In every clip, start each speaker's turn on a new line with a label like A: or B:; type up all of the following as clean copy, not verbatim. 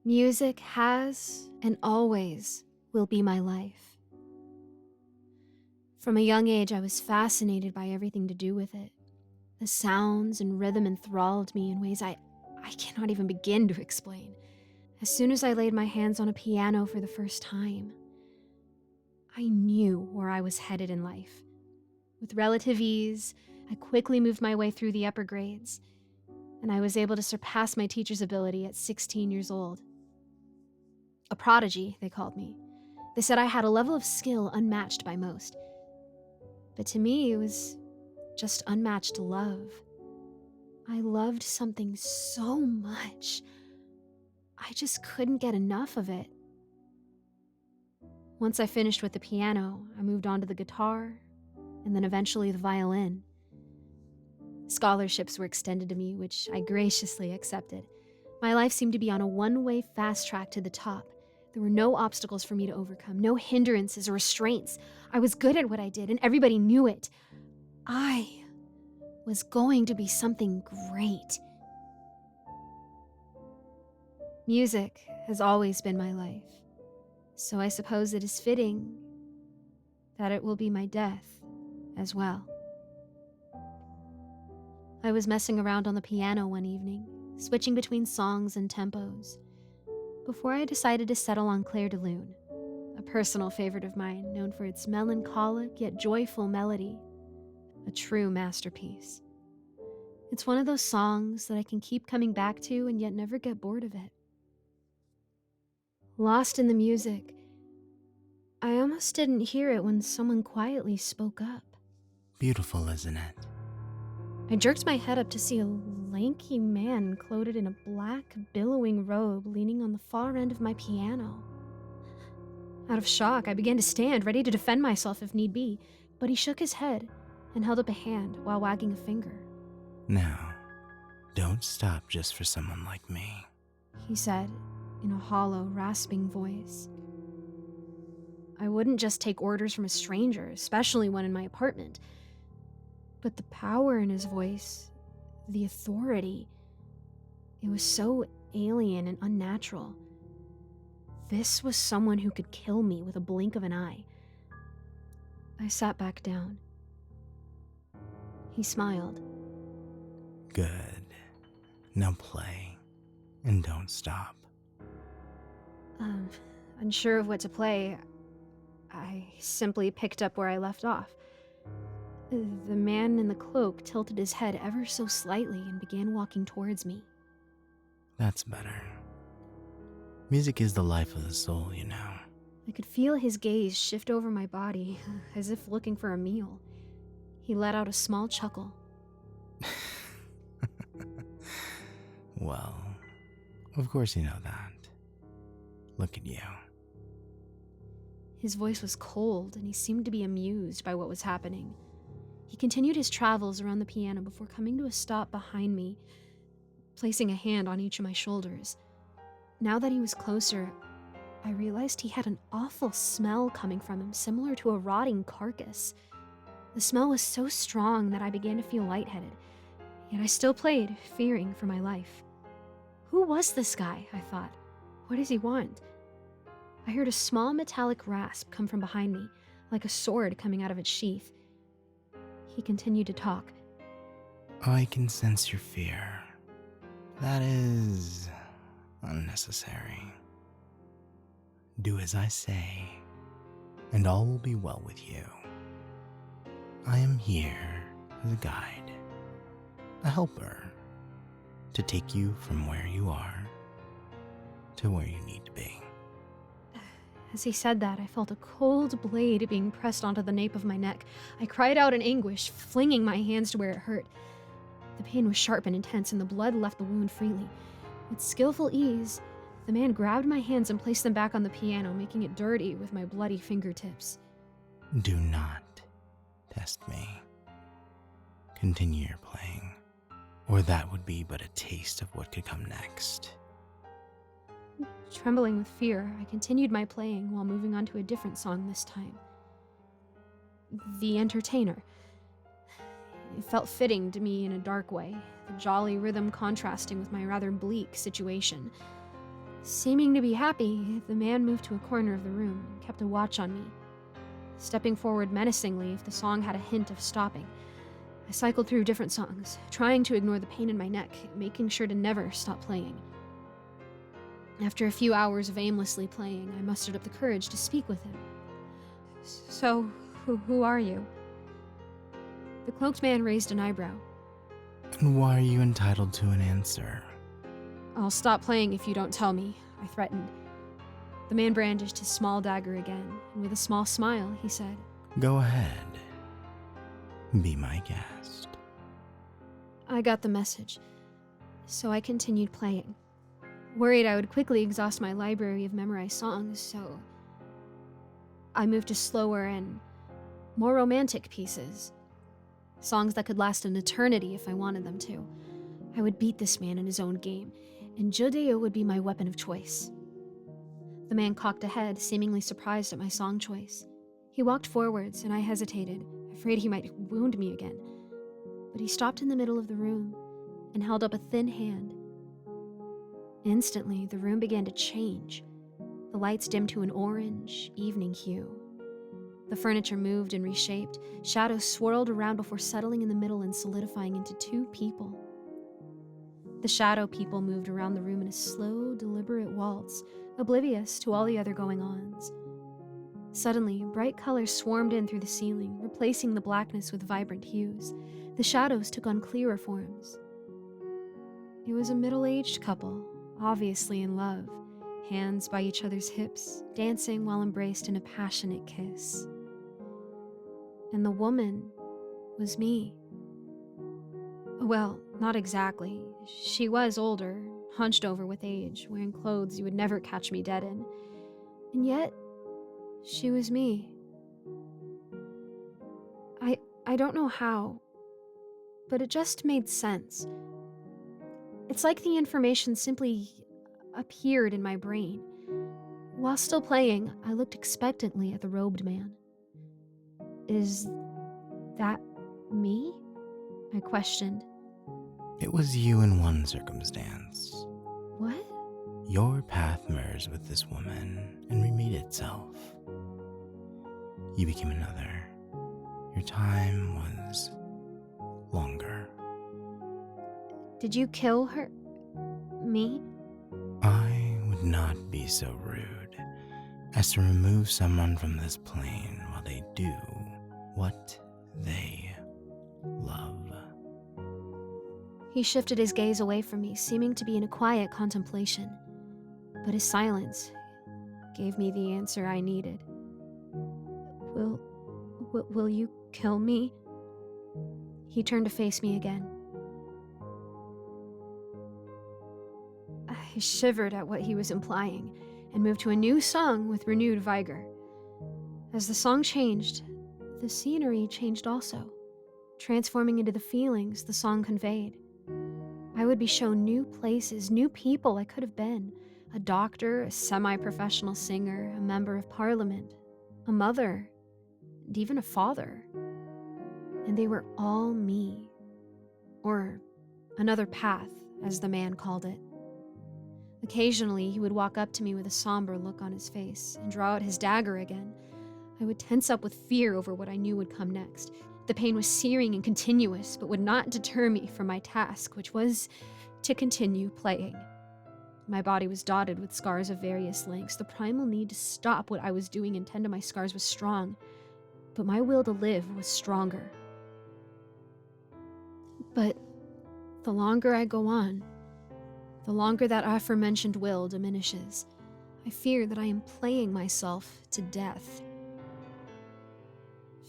A: Music has and always will be my life. From a young age, I was fascinated by everything to do with it. The sounds and rhythm enthralled me in ways I cannot even begin to explain. As soon as I laid my hands on a piano for the first time, I knew where I was headed in life. With relative ease, I quickly moved my way through the upper grades, and I was able to surpass my teacher's ability at 16 years old. A prodigy, they called me. They said I had a level of skill unmatched by most. But to me, it was just unmatched love. I loved something so much. I just couldn't get enough of it. Once I finished with the piano, I moved on to the guitar, and then eventually the violin. Scholarships were extended to me, which I graciously accepted. My life seemed to be on a one-way fast track to the top. There were no obstacles for me to overcome, no hindrances or restraints. I was good at what I did, and everybody knew it. I was going to be something great. Music has always been my life, so I suppose it is fitting that it will be my death as well. I was messing around on the piano one evening, switching between songs and tempos, before I decided to settle on Clair de Lune, a personal favorite of mine known for its melancholic yet joyful melody, a true masterpiece. It's one of those songs that I can keep coming back to and yet never get bored of it. Lost in the music, I almost didn't hear it when someone quietly spoke up.
B: Beautiful, isn't it?
A: I jerked my head up to see a lanky man clothed in a black, billowing robe leaning on the far end of my piano. Out of shock, I began to stand, ready to defend myself if need be, but he shook his head and held up a hand while wagging a finger.
B: Now, don't stop just for someone like me.
A: He said in a hollow, rasping voice. I wouldn't just take orders from a stranger, especially one in my apartment. But the power in his voice, the authority, it was so alien and unnatural. This was someone who could kill me with a blink of an eye. I sat back down. He smiled.
B: Good. Now play, and don't stop.
A: Unsure of what to play, I simply picked up where I left off. The man in the cloak tilted his head ever so slightly and began walking towards me.
B: That's better. Music is the life of the soul, you know.
A: I could feel his gaze shift over my body, as if looking for a meal. He let out a small chuckle.
B: Well, of course you know that. Look at you.
A: His voice was cold, and he seemed to be amused by what was happening. He continued his travels around the piano before coming to a stop behind me, placing a hand on each of my shoulders. Now that he was closer, I realized he had an awful smell coming from him, similar to a rotting carcass. The smell was so strong that I began to feel lightheaded, yet I still played, fearing for my life. Who was this guy? I thought. What does he want? I heard a small metallic rasp come from behind me, like a sword coming out of its sheath. He continued to talk.
B: I can sense your fear. That is unnecessary. Do as I say, and all will be well with you. I am here as a guide, a helper, to take you from where you are to where you need to be.
A: As he said that, I felt a cold blade being pressed onto the nape of my neck. I cried out in anguish, flinging my hands to where it hurt. The pain was sharp and intense, and the blood left the wound freely. With skillful ease, the man grabbed my hands and placed them back on the piano, making it dirty with my bloody fingertips.
B: Do not test me. Continue your playing, or that would be but a taste of what could come next.
A: Trembling with fear, I continued my playing while moving on to a different song this time. The Entertainer. It felt fitting to me in a dark way, the jolly rhythm contrasting with my rather bleak situation. Seeming to be happy, the man moved to a corner of the room and kept a watch on me, stepping forward menacingly if the song had a hint of stopping. I cycled through different songs, trying to ignore the pain in my neck, making sure to never stop playing. After a few hours of aimlessly playing, I mustered up the courage to speak with him. So, who are you? The cloaked man raised an eyebrow.
B: And why are you entitled to an answer?
A: I'll stop playing if you don't tell me, I threatened. The man brandished his small dagger again, and with a small smile, he said,
B: Go ahead. Be my guest.
A: I got the message, so I continued playing, worried I would quickly exhaust my library of memorized songs, so I moved to slower and more romantic pieces. Songs that could last an eternity if I wanted them to. I would beat this man in his own game, and Judeo would be my weapon of choice. The man cocked a head, seemingly surprised at my song choice. He walked forwards, and I hesitated, afraid he might wound me again. But he stopped in the middle of the room and held up a thin hand. Instantly, the room began to change. The lights dimmed to an orange, evening hue. The furniture moved and reshaped. Shadows swirled around before settling in the middle and solidifying into two people. The shadow people moved around the room in a slow, deliberate waltz, oblivious to all the other going-ons. Suddenly, bright colors swarmed in through the ceiling, replacing the blackness with vibrant hues. The shadows took on clearer forms. It was a middle-aged couple, obviously in love, hands by each other's hips, dancing while embraced in a passionate kiss. And the woman was me. Well, not exactly. She was older, hunched over with age, wearing clothes you would never catch me dead in. And yet, she was me. I don't know how, but it just made sense. It's like the information simply appeared in my brain. While still playing, I looked expectantly at the robed man. Is that me? I questioned.
B: It was you in one circumstance.
A: What?
B: Your path merged with this woman and remade itself. You became another. Your time was longer.
A: Did you kill her? Me?
B: I would not be so rude as to remove someone from this plane while they do what they love.
A: He shifted his gaze away from me, seeming to be in a quiet contemplation. But his silence gave me the answer I needed. Will you kill me? He turned to face me again. I shivered at what he was implying and moved to a new song with renewed vigor. As the song changed, the scenery changed also, transforming into the feelings the song conveyed. I would be shown new places, new people I could have been. A doctor, a semi-professional singer, a member of parliament, a mother, and even a father. And they were all me. Or another path, as the man called it. Occasionally, he would walk up to me with a somber look on his face and draw out his dagger again. I would tense up with fear over what I knew would come next. The pain was searing and continuous, but would not deter me from my task, which was to continue playing. My body was dotted with scars of various lengths. The primal need to stop what I was doing and tend to my scars was strong, but my will to live was stronger. But the longer I go on, the longer that aforementioned will diminishes. I fear that I am playing myself to death.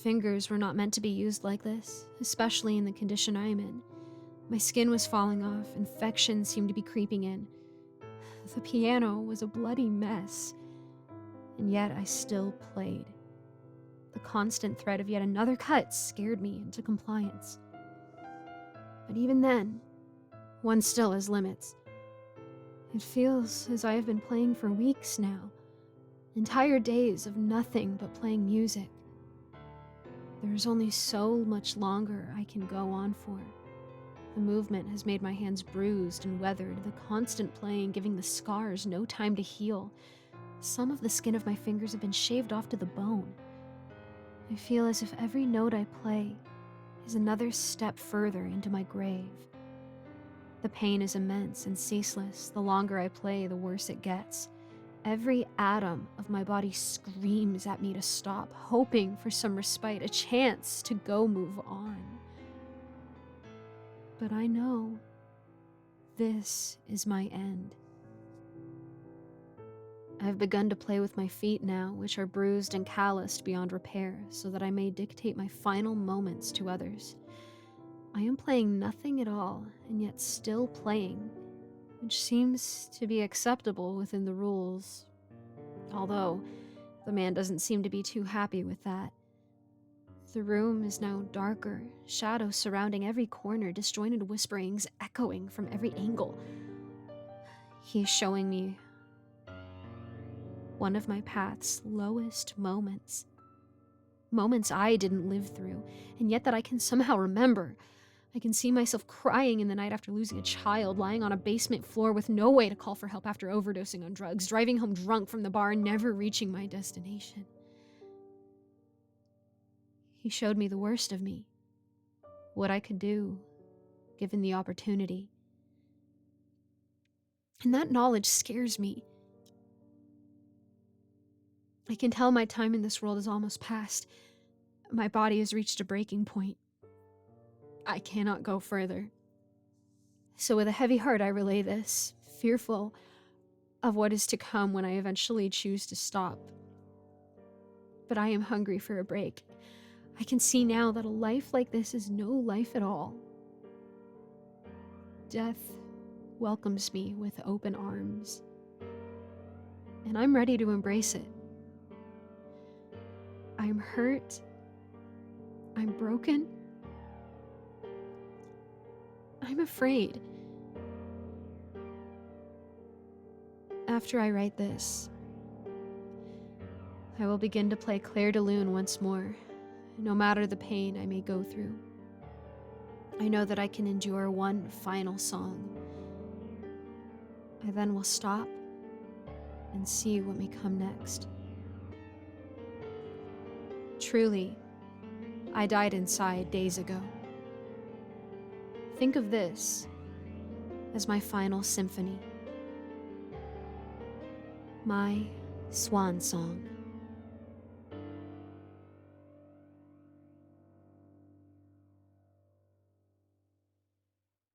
A: Fingers were not meant to be used like this, especially in the condition I am in. My skin was falling off, infections seemed to be creeping in. The piano was a bloody mess, and yet I still played. The constant threat of yet another cut scared me into compliance. But even then, one still has limits. It feels as I have been playing for weeks now, entire days of nothing but playing music. There is only so much longer I can go on for. The movement has made my hands bruised and weathered, the constant playing giving the scars no time to heal. Some of the skin of my fingers have been shaved off to the bone. I feel as if every note I play is another step further into my grave. The pain is immense and ceaseless. The longer I play, the worse it gets. Every atom of my body screams at me to stop, hoping for some respite, a chance to go move on. But I know this is my end. I've begun to play with my feet now, which are bruised and calloused beyond repair, so that I may dictate my final moments to others. I am playing nothing at all, and yet still playing, which seems to be acceptable within the rules. Although, the man doesn't seem to be too happy with that. The room is now darker, shadows surrounding every corner, disjointed whisperings echoing from every angle. He is showing me one of my path's lowest moments. Moments I didn't live through, and yet that I can somehow remember. I can see myself crying in the night after losing a child, lying on a basement floor with no way to call for help after overdosing on drugs, driving home drunk from the bar and never reaching my destination. He showed me the worst of me, what I could do, given the opportunity. And that knowledge scares me. I can tell my time in this world is almost past. My body has reached a breaking point. I cannot go further. So with a heavy heart, I relay this, fearful of what is to come when I eventually choose to stop. But I am hungry for a break. I can see now that a life like this is no life at all. Death welcomes me with open arms, and I'm ready to embrace it. I'm hurt. I'm broken. I'm afraid. After I write this, I will begin to play Clair de Lune once more, no matter the pain I may go through. I know that I can endure one final song. I then will stop and see what may come next. Truly, I died inside days ago. Think of this as my final symphony, my swan song.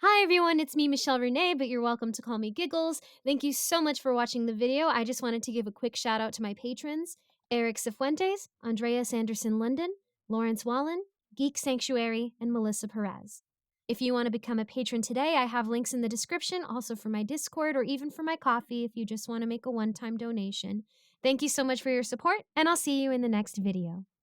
A: Hi everyone, it's me, Michelle Renee, but you're welcome to call me Giggles. Thank you so much for watching the video. I just wanted to give a quick shout out to my patrons, Eric Cifuentes, Andrea Sanderson London, Lawrence Wallen, Geek Sanctuary, and Melissa Perez. If you want to become a patron today, I have links in the description, also for my Discord or even for my coffee if you just want to make a one-time donation. Thank you so much for your support, and I'll see you in the next video.